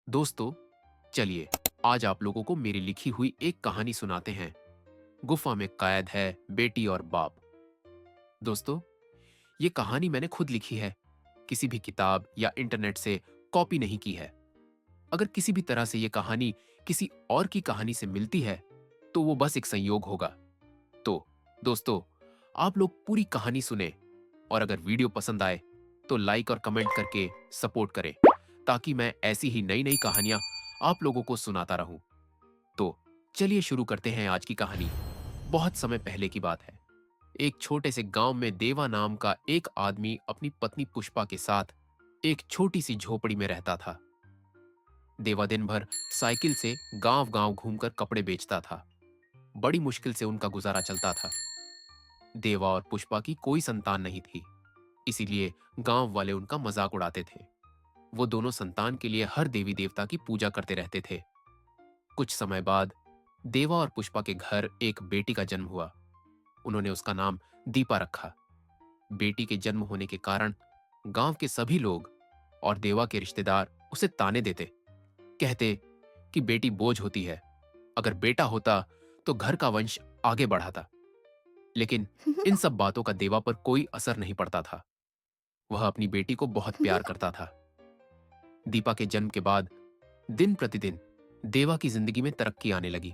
दोस्तों, चलिए आज आप लोगों को मेरी लिखी हुई एक कहानी सुनाते हैं। गुफा में कैद है बेटी और बाप। दोस्तों, ये कहानी मैंने खुद लिखी है, किसी भी किताब या इंटरनेट से कॉपी नहीं की है। अगर किसी भी तरह से ये कहानी किसी और की कहानी से मिलती है तो वो बस एक संयोग होगा। तो दोस्तों, आप लोग पूरी कहानी सुने और अगर वीडियो पसंद आए तो लाइक और कमेंट करके सपोर्ट करें, ताकि मैं ऐसी ही नई नई कहानियां आप लोगों को सुनाता रहूं। तो चलिए शुरू करते हैं आज की कहानी। बहुत समय पहले की बात है। एक छोटे से गांव में देवा नाम का एक आदमी अपनी पत्नी पुष्पा के साथ एक छोटी सी झोपड़ी में रहता था। देवा दिन भर साइकिल से गांव गांव घूमकर कपड़े बेचता था। बड़ी मुश्किल से उनका गुजारा चलता था। देवा और पुष्पा की कोई संतान नहीं थी, इसीलिए गांव वाले उनका मजाक उड़ाते थे। वो दोनों संतान के लिए हर देवी देवता की पूजा करते रहते थे। कुछ समय बाद देवा और पुष्पा के घर एक बेटी का जन्म हुआ। उन्होंने उसका नाम दीपा रखा। बेटी के जन्म होने के कारण गांव के सभी लोग और देवा के रिश्तेदार उसे ताने देते, कहते कि बेटी बोझ होती है, अगर बेटा होता तो घर का वंश आगे बढ़ाता। लेकिन इन सब बातों का देवा पर कोई असर नहीं पड़ता था। वह अपनी बेटी को बहुत प्यार करता था। दीपा के जन्म के बाद दिन प्रतिदिन देवा की जिंदगी में तरक्की आने लगी।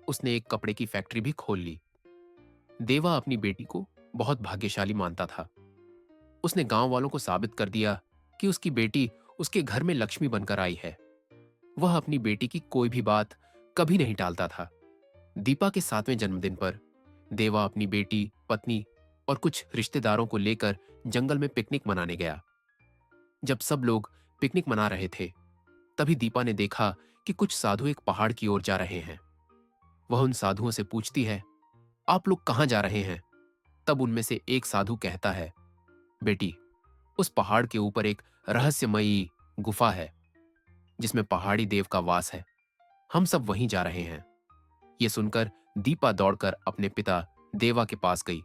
उसने एक कपड़े की फैक्ट्री भी खोल ली। देवा अपनी बेटी को बहुत भाग्यशाली मानता था। उसने गांव वालों को साबित कर दिया कि उसकी बेटी उसके घर में लक्ष्मी बनकर आई है। वह अपनी बेटी की कोई भी बात कभी नहीं टालता था। दीपा के 7वें जन्मदिन पर देवा अपनी बेटी, पत्नी और कुछ रिश्तेदारों को लेकर जंगल में पिकनिक मनाने गया। जब सब लोग पिकनिक मना रहे थे, तभी दीपा ने देखा कि कुछ साधु एक पहाड़ की ओर जा रहे हैं। वह उन साधुओं से पूछती है, आप लोग कहां जा रहे हैं? तब उनमें से एक साधु कहता है, बेटी, उस पहाड़ के ऊपर एक रहस्यमयी गुफा है जिसमें पहाड़ी देव का वास है। हम सब वहीं जा रहे हैं। यह सुनकर दीपा दौड़कर अपने पिता देवा के पास गई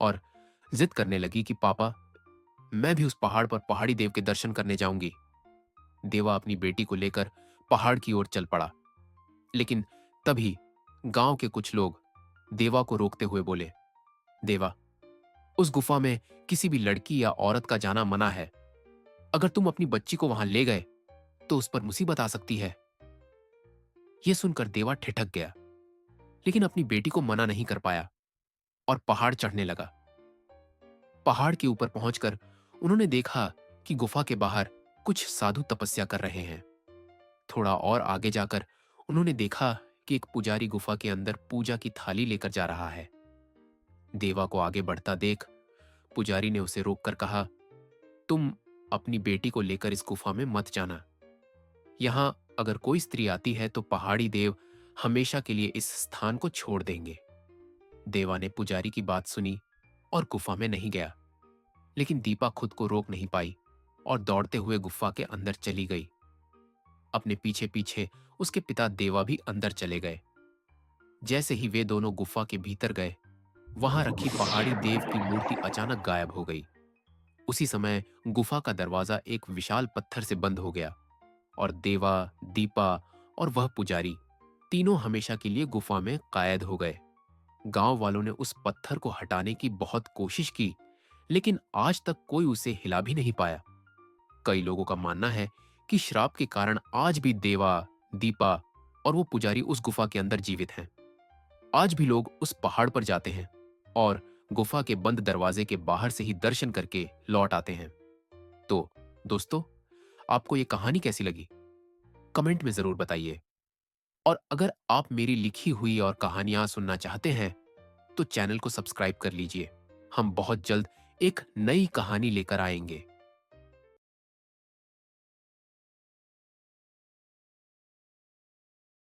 और जिद करने लगी कि पापा, मैं भी उस पहाड़ पर पहाड़ी देव के दर्शन करने जाऊंगी। देवा अपनी बेटी को लेकर पहाड़ की ओर चल पड़ा। लेकिन तभी गांव के कुछ लोग देवा को रोकते हुए बोले, देवा, उस गुफा में किसी भी लड़की या औरत का जाना मना है। अगर तुम अपनी बच्ची को वहां ले गए तो उस पर मुसीबत आ सकती है। यह सुनकर देवा ठिठक गया, लेकिन अपनी बेटी को मना नहीं कर पाया और पहाड़ चढ़ने लगा। पहाड़ के ऊपर पहुंचकर उन्होंने देखा कि गुफा के बाहर कुछ साधु तपस्या कर रहे हैं। थोड़ा और आगे जाकर उन्होंने देखा कि एक पुजारी गुफा के अंदर पूजा की थाली लेकर जा रहा है। देवा को आगे बढ़ता देख पुजारी ने उसे रोककर कहा, तुम अपनी बेटी को लेकर इस गुफा में मत जाना। यहां अगर कोई स्त्री आती है तो पहाड़ी देव हमेशा के लिए इस स्थान को छोड़ देंगे। देवा ने पुजारी की बात सुनी और गुफा में नहीं गया। लेकिन दीपा खुद को रोक नहीं पाई और दौड़ते हुए गुफा के अंदर चली गई। अपने पीछे पीछे उसके पिता देवा भी अंदर चले गए। जैसे ही वे दोनों गुफा के भीतर गए, वहां रखी पहाड़ी देव की मूर्ति अचानक गायब हो गई। उसी समय गुफा का दरवाजा एक विशाल पत्थर से बंद हो गया और देवा, दीपा और वह पुजारी तीनों हमेशा के लिए गुफा में कैद हो गए। गांव वालों ने उस पत्थर को हटाने की बहुत कोशिश की, लेकिन आज तक कोई उसे हिला भी नहीं पाया। कई लोगों का मानना है कि श्राप के कारण आज भी देवा, दीपा और वो पुजारी उस गुफा के अंदर जीवित हैं। आज भी लोग उस पहाड़ पर जाते हैं और गुफा के बंद दरवाजे के बाहर से ही दर्शन करके लौट आते हैं। तो दोस्तों, आपको ये कहानी कैसी लगी? कमेंट में जरूर बताइए। और अगर आप मेरी लिखी हुई और कहानियां सुनना चाहते हैं तो चैनल को सब्सक्राइब कर लीजिए। हम बहुत जल्द एक नई कहानी लेकर आएंगे।